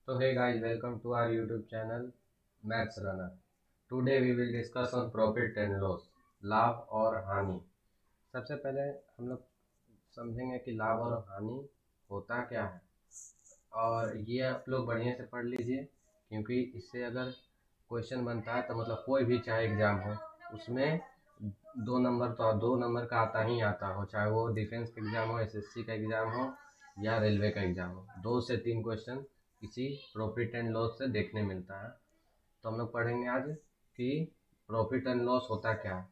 So hey guys, welcome to our YouTube channel Maths Runner. Today we will discuss on profit and loss, लाभ और हानि। सबसे पहले हम लोग समझेंगे कि लाभ और हानि होता क्या है, और ये आप लोग बढ़िया से पढ़ लीजिए, क्योंकि इससे अगर क्वेश्चन बनता है तो मतलब कोई भी चाहे एग्ज़ाम हो उसमें 2 नंबर का आता ही आता हो, चाहे वो डिफेंस का एग्ज़ाम हो, एसएससी का एग्ज़ाम हो या रेलवे का एग्ज़ाम हो। 2 से 3 क्वेश्चन इसी प्रॉफिट एंड लॉस से देखने मिलता है। तो हम लोग पढ़ेंगे आज कि प्रॉफिट एंड लॉस होता क्या है।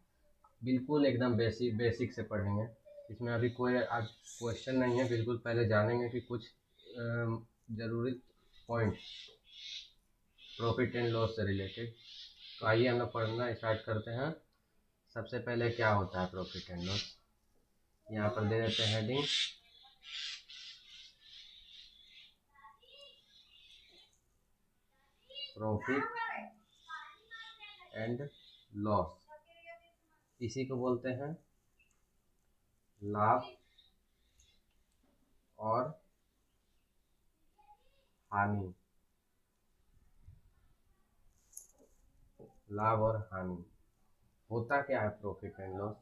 बिल्कुल एकदम बेसिक से पढ़ेंगे। इसमें अभी कोई आज क्वेश्चन नहीं है, बिल्कुल पहले जानेंगे कि कुछ ज़रूरी पॉइंट प्रॉफिट एंड लॉस से रिलेटेड। तो आइए हम लोग पढ़ना स्टार्ट करते हैं। सबसे पहले क्या होता है प्रॉफिट एंड लॉस, यहाँ पर दे देते हैं हेडिंग। प्रॉफिट एंड लॉस, इसी को बोलते हैं लाभ और हानि। लाभ और हानि होता क्या है प्रॉफिट एंड लॉस।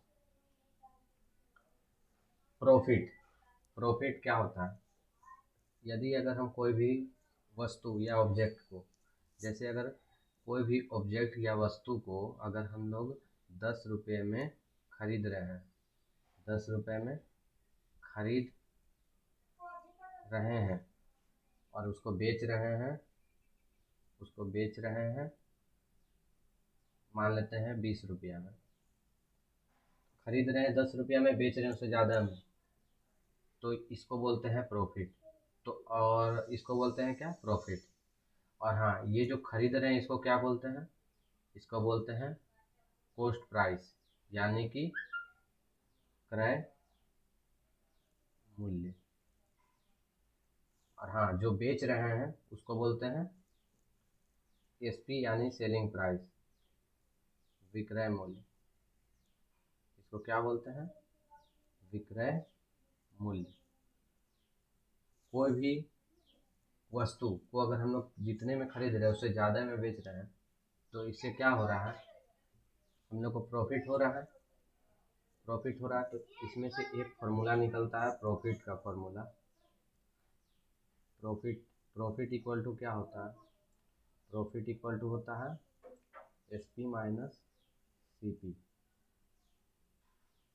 प्रॉफिट क्या होता है, यदि अगर हम कोई भी वस्तु या ऑब्जेक्ट को, जैसे अगर कोई भी ऑब्जेक्ट या वस्तु को अगर हम लोग 10 रुपये में खरीद रहे हैं, 10 रुपये में खरीद रहे हैं और उसको बेच रहे हैं, मान लेते हैं 20 रुपया में। खरीद रहे हैं 10 रुपया में, बेच रहे हैं उससे ज़्यादा में, तो इसको बोलते हैं प्रॉफिट। तो और इसको बोलते हैं क्या, प्रॉफिट। और हाँ, ये जो खरीद रहे हैं इसको क्या बोलते हैं, इसको बोलते हैं कॉस्ट प्राइस, यानी कि क्रय मूल्य। और हाँ, जो बेच रहे हैं उसको बोलते हैं एसपी, यानी सेलिंग प्राइस, विक्रय मूल्य। इसको क्या बोलते हैं, विक्रय मूल्य। कोई भी वस्तु को अगर हम लोग जितने में खरीद रहे हैं उससे ज़्यादा में बेच रहे हैं, तो इससे क्या हो रहा है, हम लोग को प्रॉफिट हो रहा है। तो इसमें से एक फार्मूला निकलता है प्रॉफिट का फार्मूला। प्रॉफिट इक्वल टू क्या होता है, प्रॉफिट इक्वल टू होता है S P minus C P.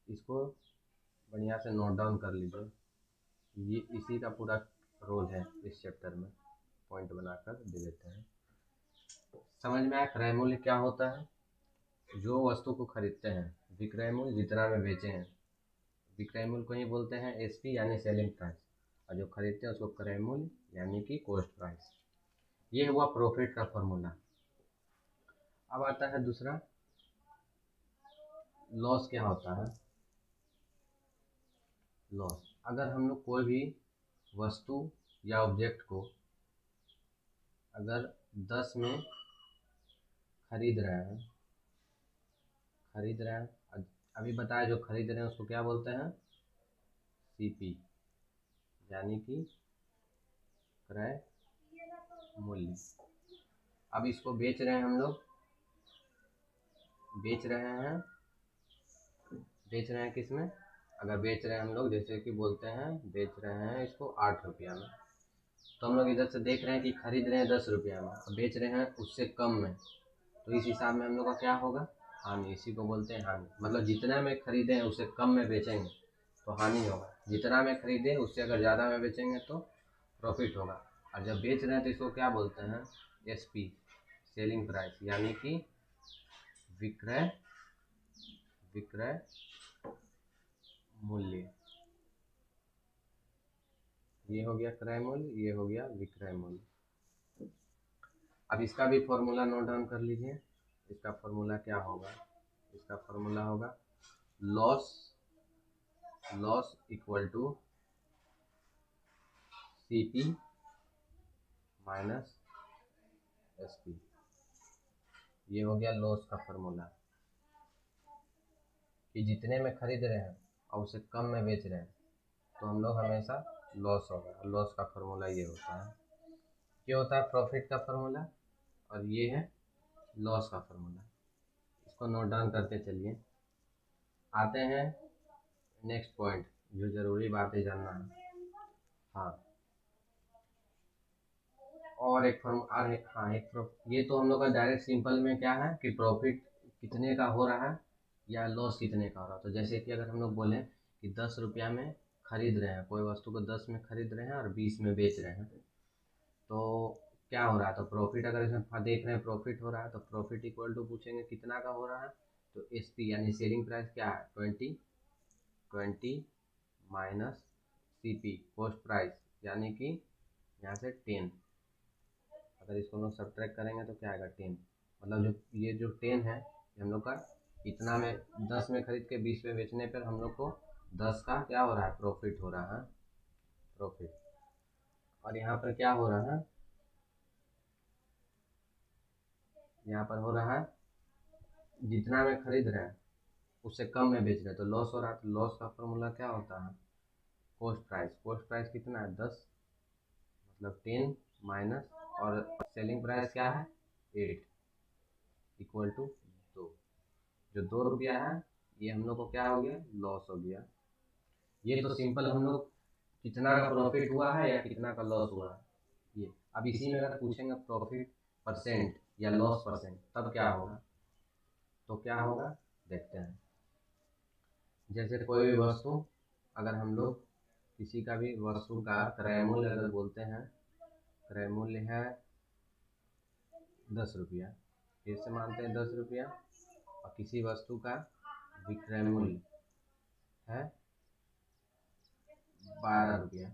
इसको बढ़िया से नोट डाउन कर लीजिए, ये इसी का पूरा रोल है इस चैप्टर में, पॉइंट बनाकर दे देते हैं। समझ में आया क्रय मूल्य क्या होता है, जो वस्तु को खरीदते हैं, विक्रय मूल्य जितना में बेचे हैं, विक्रय मूल्य को ही बोलते हैं एसपी यानी सेलिंग प्राइस, और जो खरीदते हैं उसको क्रय मूल्य यानी कि कॉस्ट प्राइस। ये हुआ प्रॉफिट का फॉर्मूला। अब आता है दूसरा, लॉस क्या होता है। लॉस, अगर हम लोग कोई भी वस्तु या ऑब्जेक्ट को अगर 10 में खरीद रहे हैं, अभी बताया जो खरीद रहे हैं उसको क्या बोलते हैं, सीपी, यानी कि क्रय मूल्य। अब इसको बेच रहे हैं हम लोग, बेच रहे हैं किस में, अगर बेच रहे हैं हम लोग, जैसे कि बोलते हैं बेच रहे हैं इसको 8 रुपया में, तो हम लोग इधर से देख रहे हैं कि खरीद रहे हैं 10 रुपया में और बेच रहे हैं उससे कम में, तो इस हिसाब में हम लोग का क्या होगा, हानि। इसी को बोलते हैं हानि। मतलब जितना में खरीदे हैं उससे कम में बेचेंगे तो हानि होगा, जितना में खरीदे उससे अगर ज़्यादा में बेचेंगे तो प्रॉफिट होगा। और जब बेच रहे हैं तो इसको क्या बोलते हैं, एसपी, सेलिंग प्राइस, यानी कि विक्रय मूल्य। ये हो गया क्रय मूल्य, ये हो गया विक्रय मूल्य। अब इसका भी फॉर्मूला नोट डाउन कर लीजिए। इसका फॉर्मूला क्या होगा, इसका फॉर्मूला होगा loss equal to CP minus SP. ये हो गया लॉस का फॉर्मूला, कि जितने में खरीद रहे हैं और उसे कम में बेच रहे हैं तो हम लोग हमेशा लॉस होगा। लॉस का फॉर्मूला ये होता है। ये होता है प्रॉफिट का फॉर्मूला और ये है लॉस का फॉर्मूला। इसको नोट डाउन करते चलिए। आते हैं नेक्स्ट पॉइंट, जो ज़रूरी बातें जानना है। हाँ, और एक फॉर्म हाँ ये तो हम लोग का डायरेक्ट सिंपल में क्या है कि प्रॉफिट कितने का हो रहा है या लॉस कितने का हो रहा है। तो जैसे कि अगर हम लोग बोलें कि 10 रुपया में खरीद रहे हैं, कोई वस्तु को 10 में खरीद रहे हैं और 20 में बेच रहे हैं, तो क्या हो रहा है। तो प्रॉफिट अगर इसमें देख रहे हैं प्रॉफिट हो रहा है, तो प्रॉफिट इक्वल टू पूछेंगे कितना का हो रहा है। तो एस पी यानी सेलिंग प्राइस क्या है 20 minus C P cost price, यानी कि यहाँ से 10। अगर इसको हम लोग सब्ट्रैक्ट करेंगे तो क्या आएगा 10। मतलब जो 10 है ये हम लोग का इतना में 10 में खरीद के 20 में बेचने पर हम लोग को 10 का क्या हो रहा है प्रॉफिट हो रहा है, प्रॉफिट। और यहाँ पर क्या हो रहा है, यहाँ पर हो रहा है जितना में खरीद रहे हैं उससे कम में बेच रहे हैं तो लॉस हो रहा है। तो लॉस का फॉर्मूला क्या होता है कॉस्ट प्राइस। कॉस्ट प्राइस कितना है 10, मतलब 10 माइनस, और सेलिंग प्राइस क्या है 8 इक्वल टू 2। जो 2 रुपया है ये हम लोग को क्या हो गया लॉस हो गया। ये तो सिंपल हम लोग कितना का प्रॉफिट हुआ है या कितना का लॉस हुआ है ये। अब इसी में अगर पूछेंगे प्रॉफिट परसेंट या लॉस परसेंट तब क्या होगा, तो क्या होगा देखते हैं। जैसे कोई भी वस्तु, अगर हम लोग किसी का भी वस्तु का क्रय मूल्य अगर बोलते हैं, क्रय मूल्य है 10 रुपया, फिर से मानते हैं 10 रुपया, और किसी वस्तु का विक्रय मूल्य है 12 रुपया।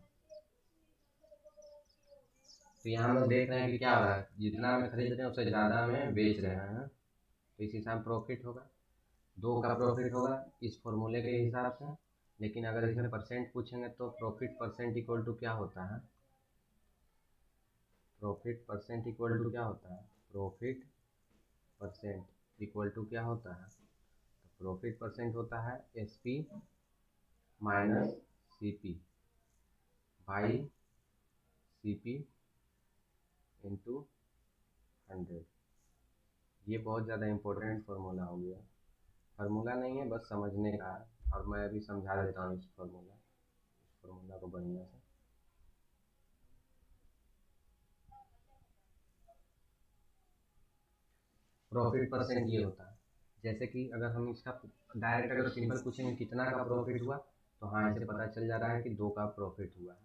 तो यहाँ हम लोग देख रहे हैं कि क्या हो रहा है, जितना में खरीद रहे हैं उससे ज़्यादा में बेच रहे हैं, तो इस हिसाब प्रॉफिट होगा, 2 का प्रॉफिट होगा इस फॉर्मूले के हिसाब से। लेकिन अगर इसमें परसेंट पूछेंगे तो प्रॉफिट परसेंट इक्वल टू क्या होता है, प्रॉफिट परसेंट इक्वल टू क्या होता है, प्रॉफिट परसेंट इक्वल टू क्या होता है। तो प्रॉफिट परसेंट होता है S P minus C P by C P into 100। ये बहुत ज़्यादा इम्पोर्टेंट फार्मूला हो गया, फार्मूला नहीं है बस समझने का है, और मैं अभी समझा देता हूँ इस फार्मूला को बढ़िया से। प्रॉफिट परसेंट ये होता है, जैसे कि अगर हम इसका डायरेक्ट अगर सिंपल पूछेंगे कितना का प्रॉफिट हुआ, तो हाँ ऐसे पता चल जा रहा है कि 2 का प्रॉफिट हुआ है।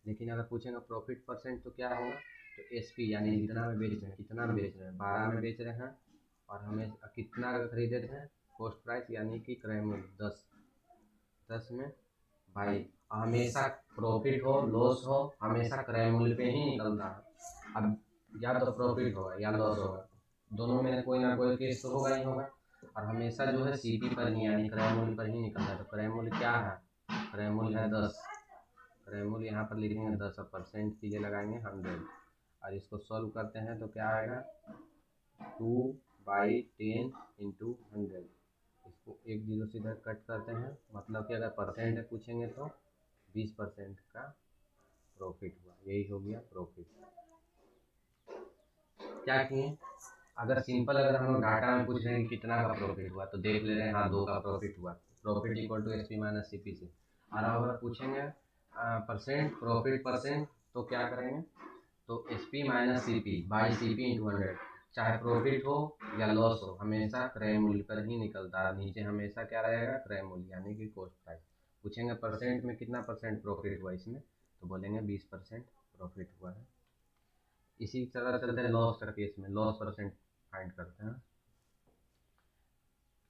लेकिन अगर पूछेंगे प्रॉफिट परसेंट तो क्या होगा, तो एस पी यानी जितना में बेच रहे हैं, कितना में बेच रहे हैं 12 में बेच रहे हैं, और हमें कितना का खरीदे थे कॉस्ट प्राइस यानी कि क्रय मूल्य 10 में भाई, हमेशा प्रॉफिट हो लॉस हो हमेशा क्रय मूल्य पे ही निकलता है। अब या तो प्रॉफिट होगा या लॉस होगा, दोनों में कोई ना कोई केस तो होगा ही होगा, और हमेशा जो है सीपी पर ही यानी क्रय मूल्य पर ही निकलता है। तो क्रय मूल्य क्या है, क्रय मूल्य है 10, क्रय मूल्य यहाँ पर लिखेंगे 10 और परसेंट की जगह लगाएंगे 100, और इसको सॉल्व करते हैं तो क्या आएगा 2/10 इंटू 100। इसको एक जीरो से इधर कट करते हैं, मतलब कि अगर परसेंट पूछेंगे तो 20% का प्रॉफिट हुआ, यही हो गया प्रॉफिट। क्या किए, अगर सिंपल अगर हम लोग डाटा में पूछ रहे हैं कि कितना का प्रॉफिट हुआ तो देख ले रहे हैं हाँ 2 का प्रॉफिट हुआ, profit equal to S P minus C P से। और अगर पूछेंगे परसेंट प्रॉफिट परसेंट तो क्या करेंगे, तो S P minus C P by C P into 100। चाहे प्रॉफिट हो या लॉस हो हमेशा क्रय मूल्य पर ही निकलता है, नीचे हमेशा क्या रहेगा क्रय मूल्य यानी कि कॉस्ट प्राइस। पूछेंगे परसेंट में कितना परसेंट प्रॉफिट हुआ इसमें, तो बोलेंगे 20% प्रॉफिट हुआ है। इसी तरह चलते हैं लॉस का केस में, लॉस परसेंट फाइंड करते हैं।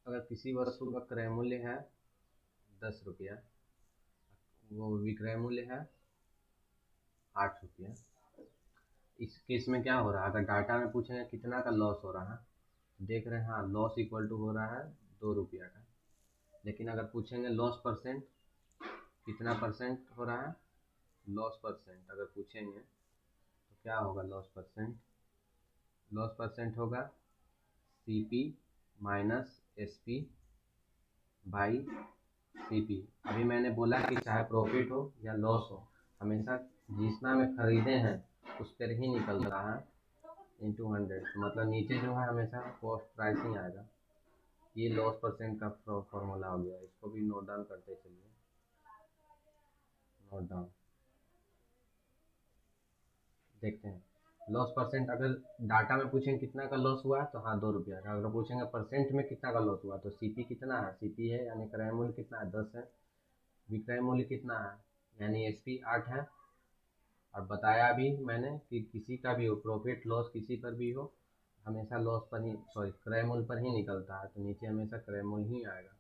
अगर किसी वस्तु का क्रय मूल्य है 10 रुपया, वो विक्रय मूल्य है 8 रुपया, इस केस में क्या हो रहा है, अगर डाटा में पूछेंगे कितना का लॉस हो रहा है, देख रहे हैं हाँ लॉस इक्वल टू हो रहा है 2 रुपया का। लेकिन अगर पूछेंगे लॉस परसेंट कितना परसेंट हो रहा है, लॉस परसेंट अगर पूछेंगे तो क्या होगा लॉस परसेंट होगा C P minus S P by C P. अभी मैंने बोला कि चाहे प्रॉफिट हो या लॉस हो हमेशा जितना में खरीदे हैं उस पर ही निकलता है इंटू 100, मतलब नीचे जो है हमेशा कॉस्ट प्राइस ही आएगा। ये लॉस परसेंट का फॉर्मूला हो गया, इसको भी नोट डाउन करते चलिए, नोट डाउन। देखते हैं लॉस परसेंट, अगर डाटा में पूछेंगे कितना का लॉस हुआ है तो हाँ 2 रुपया का, अगर पूछेंगे परसेंट में कितना का लॉस हुआ तो सीपी कितना है, सीपी है यानी क्रय मूल्य कितना है 10 है, विक्रय मूल्य कितना है यानी एसपी 8 है। और बताया भी मैंने कि किसी का भी हो प्रॉफिट लॉस किसी पर भी हो हमेशा लॉस पर ही सॉरी क्रय मूल्य पर ही निकलता है, तो नीचे हमेशा क्रय मूल्य ही आएगा।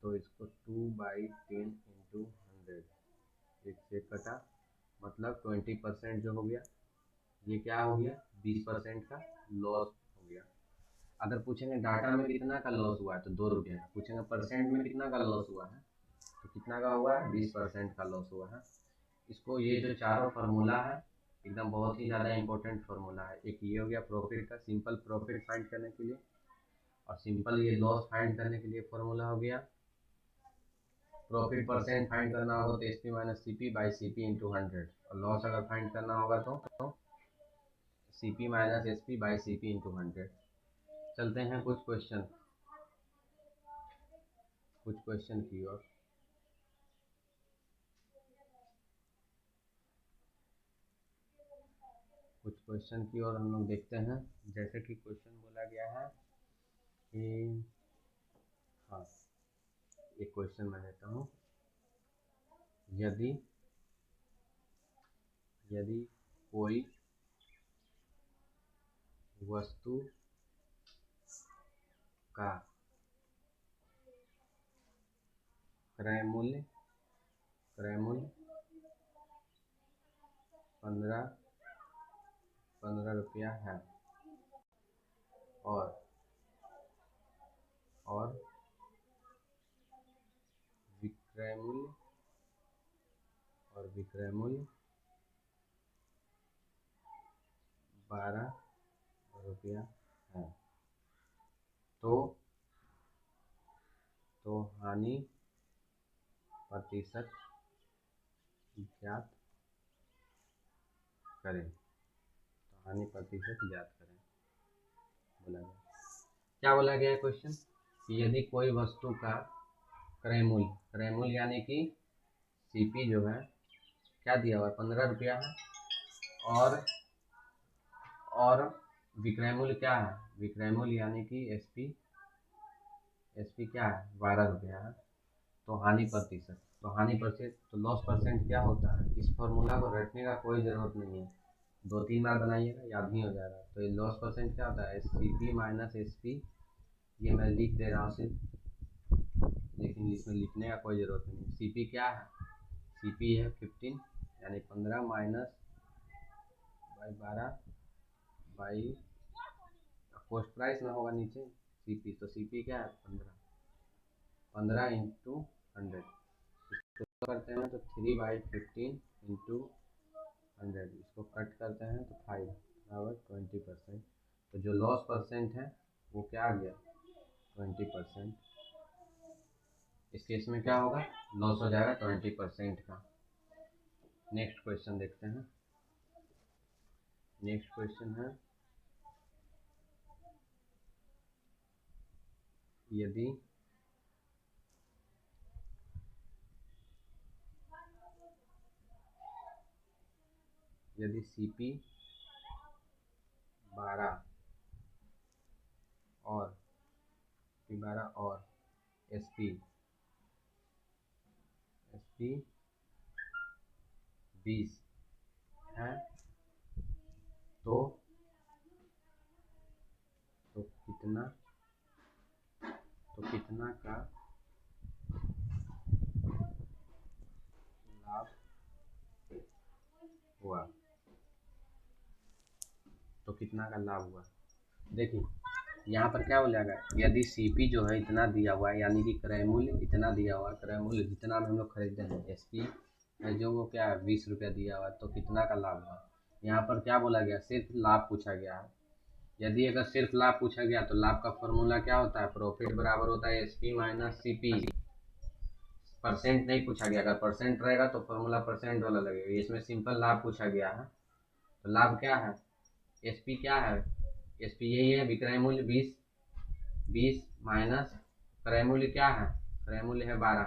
तो इसको 2/10 इंटू 100 एक से कटा, मतलब 20% जो हो गया, ये क्या हो गया 20% का लॉस हो गया। अगर पूछेंगे डाटा में कितना का लॉस हुआ है तो 2 रुपये, पूछेंगे परसेंट में कितना का लॉस हुआ है तो कितना का हुआ है 20% का लॉस हुआ है। इसको ये जो चारों फार्मूला है एकदम बहुत ही ज़्यादा इंपॉर्टेंट फार्मूला है। एक ये हो गया प्रॉफिट का, सिंपल प्रॉफिट फाइंड करने के लिए, और सिंपल ये लॉस फाइंड करने के लिए फार्मूला हो गया। प्रॉफिट परसेंट फाइंड करना होगा तो S P minus C P by C P into 100, और लॉस अगर फाइंड करना होगा तो C P minus S P by C P into 100। चलते हैं कुछ क्वेश्चन की ओर। कुछ क्वेश्चन की ओर हम लोग देखते हैं। जैसे कि क्वेश्चन बोला गया है कि हाँ, एक क्वेश्चन मैं लेता हूँ, यदि कोई वस्तु का क्रय मूल्य 15 रुपया है और विक्रय मूल्य 12 रुपया है, तो हानि प्रतिशत ज्ञात करें। बोला गया, क्या बोला गया है क्वेश्चन कि यदि कोई वस्तु का क्रय मूल्य यानी कि सीपी जो है क्या दिया हुआ है 15 रुपया है, और विक्रय मूल्य क्या है, विक्रय मूल्य यानी कि एसपी क्या है 12 रुपया है, तो हानि प्रतिशत तो लॉस परसेंट क्या होता है। इस फॉर्मूला को रटने का कोई ज़रूरत नहीं है, 2-3 बार बनाइएगा याद नहीं हो जाएगा। तो ये लॉस परसेंट क्या होता है C P minus S P, ये मैं लिख दे रहा हूँ सिर्फ, लेकिन इसमें लिखने का कोई ज़रूरत नहीं है। सी पी क्या है, सी पी है 15 यानी 15 minus by 12 by cost price ना होगा नीचे सी पी, तो सी पी क्या है 15 इंटू 100, इसको करते हैं तो 3/15 इंटू 100, इसको कट करते हैं तो 5 बराबर 20%। तो जो लॉस परसेंट है वो क्या आ गया 20%। इस केस में क्या होगा लॉस हो जाएगा 20% का। नेक्स्ट क्वेश्चन देखते हैं। नेक्स्ट क्वेश्चन है यदि सीपी 12 और एसपी 20 है तो कितना का लाभ हुआ, देखिए यहाँ पर क्या बोला गया, यदि सीपी जो है इतना दिया हुआ है यानी कि क्रय मूल्य इतना दिया हुआ है, क्रय मूल्य जितना में हम लोग खरीदते हैं, एसपी जो वो क्या है 20 रुपया दिया हुआ है, तो कितना का लाभ हुआ। यहाँ पर क्या बोला गया सिर्फ लाभ पूछा गया है। यदि अगर सिर्फ लाभ पूछा गया तो लाभ का फॉर्मूला क्या होता है, प्रॉफिट बराबर होता है एसपी माइनस सीपी। परसेंट नहीं पूछा गया। अगर परसेंट रहेगा तो फॉर्मूला परसेंट वाला लगेगा। इसमें सिंपल लाभ पूछा गया है। तो लाभ क्या है, एस पी क्या है, एस पी यही है विक्रय मूल्य 20 माइनस क्रय मूल्य क्या है, क्रय मूल्य है 12।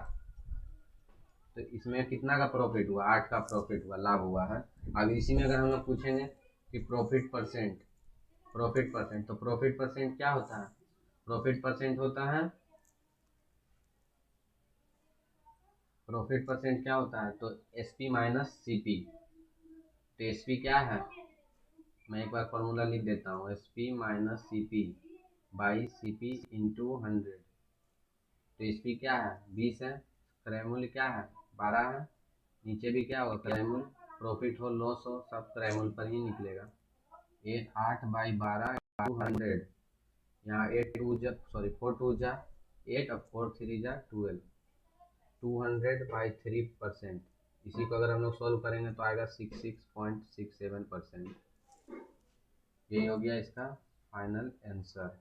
तो इसमें कितना का प्रॉफिट हुआ, 8 का प्रॉफिट हुआ, लाभ हुआ है। अब इसी में अगर हम लोग पूछेंगे कि प्रॉफिट परसेंट तो प्रॉफिट परसेंट क्या होता है, प्रॉफिट परसेंट होता है, प्रॉफिट परसेंट क्या होता है, तो S P minus C P. तो एस पी क्या है, मैं एक बार फॉर्मूला लिख देता हूँ, S P minus C P by C P into 100। तो एस पी क्या है 20 है, क्रय मूल्य क्या है 12 है, नीचे भी क्या होगा क्रय मूल्य, प्रॉफिट हो लॉस हो सब क्रय मूल्य पर ही निकलेगा। 8/12 200, यहाँ 4 2 जा 8 और 4 3 जा 12, 200/3%। इसी को अगर हम लोग सॉल्व करेंगे तो आएगा 66.67%। यही हो गया इसका फाइनल आंसर।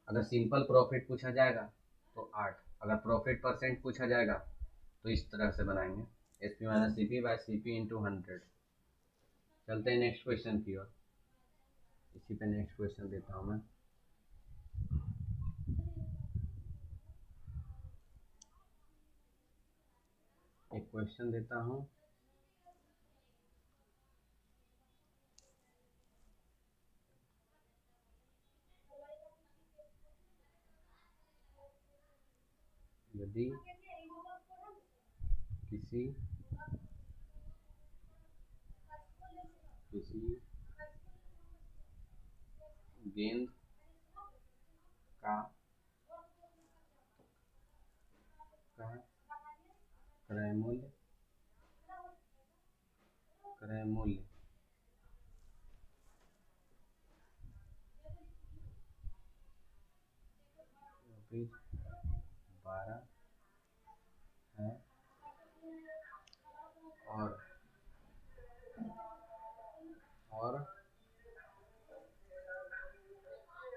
अगर सिंपल प्रॉफिट पूछा जाएगा तो 8, अगर प्रॉफिट परसेंट पूछा जाएगा तो इस तरह से बनाएंगे, S P minus C P by C P into 100। चलते हैं नेक्स्ट क्वेश्चन की ओर। इसी पे नेक्स्ट क्वेश्चन देता हूँ मैं। एक क्वेश्चन देता हूँ, यदि किसी गेंद का क्रय मूल्य 12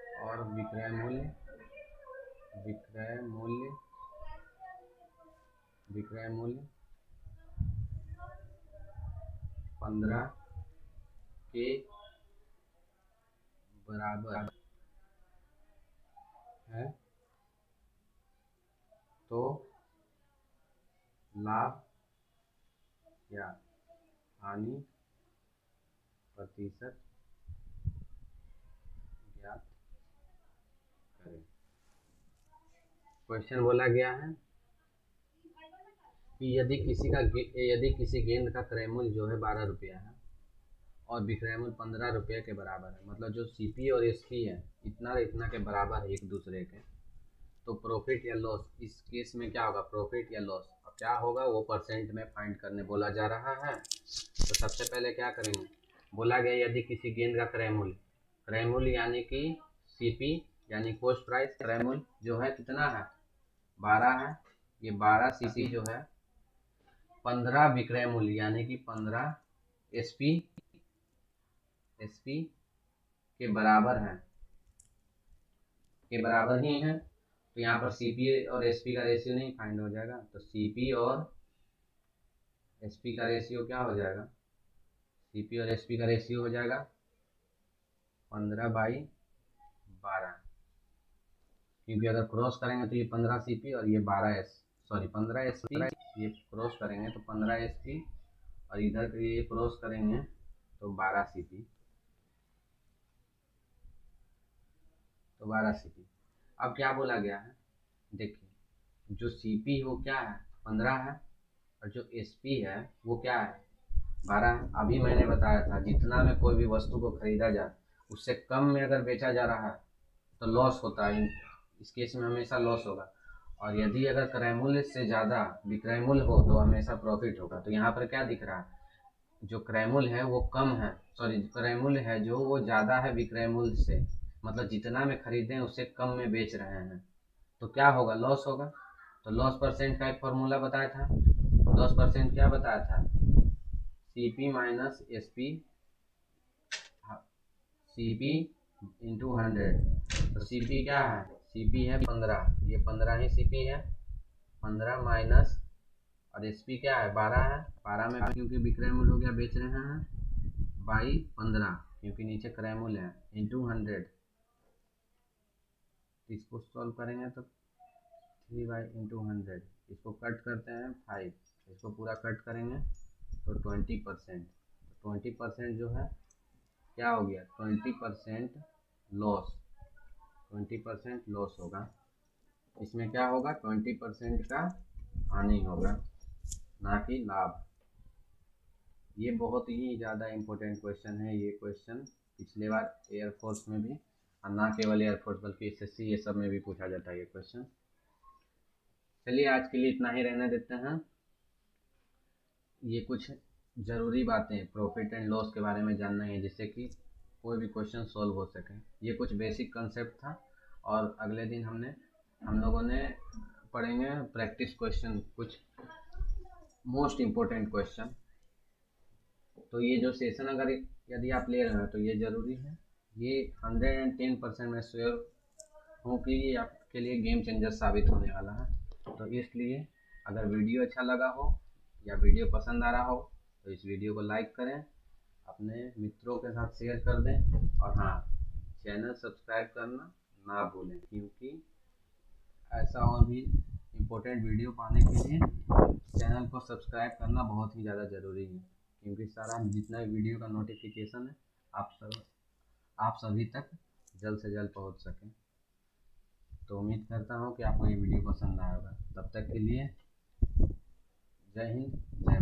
है और विक्रय मूल्य 15 के बराबर है, तो लाभ या हानि प्रतिशत ज्ञात करें। क्वेश्चन बोला गया है कि यदि किसी गेंद का क्रय मूल्य जो है 12 रुपया है और विक्रय मूल्य 15 रुपये के बराबर है, मतलब जो सीपी और एसपी है इतना के बराबर है एक दूसरे के, तो प्रॉफिट या लॉस इस केस में क्या होगा, प्रॉफिट या लॉस क्या होगा वो परसेंट में फाइंड करने बोला जा रहा है। तो सबसे पहले क्या करेंगे, बोला गया यदि किसी गेंद का क्रय मूल्य यानी कि सीपी यानी कॉस्ट प्राइस, क्रय मूल्य जो है कितना है 12 है, ये 12 सीपी जो है, 15 विक्रय मूल्य यानी कि 15 एसपी के बराबर है, के बराबर ही है। तो यहाँ पर सीपी और एसपी का रेशियो नहीं फाइंड हो जाएगा, तो सीपी और एसपी का रेशियो क्या हो जाएगा, सीपी और एसपी का रेशियो हो जाएगा 15/12, क्योंकि अगर क्रॉस करेंगे तो ये 15 सीपी और ये 15 एसपी, ये क्रॉस करेंगे तो 15 एसपी और इधर ये क्रॉस करेंगे तो 12 सीपी, तो 12 सीपी। अब क्या बोला गया है, देखिए जो सीपी वो क्या है 15 है और जो एसपी है वो क्या है 12 है। अभी मैंने बताया था जितना में कोई भी वस्तु को खरीदा जाए उससे कम में अगर बेचा जा रहा है तो लॉस होता है, इस केस में हमेशा लॉस होगा। और यदि अगर क्रय मूल्य से ज़्यादा विक्रय मूल्य हो तो हमेशा प्रॉफिट होगा। तो यहाँ पर क्या दिख रहा है, जो क्रय मूल्य है वो कम है, क्रय मूल्य है जो वो ज़्यादा है विक्रय मूल्य से, मतलब जितना में खरीदें उससे कम में बेच रहे हैं, तो क्या होगा लॉस होगा। तो लॉस परसेंट का एक फॉर्मूला बताया था, लॉस परसेंट क्या बताया था, CP minus SP, CP into 100। तो सीपी क्या है, CP है 15, ये 15 ही CP है, 15 माइनस, और SP क्या है 12 है, 12 में क्योंकि विक्रय मूल्य हो गया बेच रहे हैं, बाई 15 क्योंकि नीचे क्रय मूल्य है, इंटू 100। इसको सॉल्व करेंगे तो 3/100, इसको कट करते हैं 5, इसको पूरा कट करेंगे तो 20%, 20% जो है क्या हो गया 20% लॉस, 20% लॉस होगा। इसमें क्या होगा 20% का हानि होगा, ना कि लाभ। ये बहुत ही ज़्यादा इम्पोर्टेंट क्वेश्चन है। ये क्वेश्चन पिछले बार एयरफोर्स में भी, और ना केवल एयरफोर्स बल्कि SSC ये सब में भी पूछा जाता है ये क्वेश्चन। चलिए आज के लिए इतना ही रहने देते हैं। ये कुछ ज़रूरी बातें प्रॉफिट एंड लॉस के बारे में जानना है जिससे कि कोई भी क्वेश्चन सॉल्व हो सके। ये कुछ बेसिक कंसेप्ट था, और अगले दिन हम लोगों ने पढ़ेंगे प्रैक्टिस क्वेश्चन, कुछ मोस्ट इम्पोर्टेंट क्वेश्चन। तो ये जो सेशन अगर यदि आप ले रहे हैं तो ये ज़रूरी है, ये 110% मैं श्योर हूँ कि ये आपके लिए गेम चेंजर साबित होने वाला है। तो इसलिए अगर वीडियो अच्छा लगा हो या वीडियो पसंद आ रहा हो तो इस वीडियो को लाइक करें, अपने मित्रों के साथ शेयर कर दें, और हाँ, चैनल सब्सक्राइब करना ना भूलें, क्योंकि ऐसा और भी इम्पोर्टेंट वीडियो पाने के लिए चैनल को सब्सक्राइब करना बहुत ही ज़्यादा ज़रूरी है, क्योंकि सारा जितना वीडियो का नोटिफिकेशन है आप सभी तक जल्द से जल्द पहुंच सकें। तो उम्मीद करता हूं कि आपको ये वीडियो पसंद आया होगा। तब तक के लिए जय हिंद, जय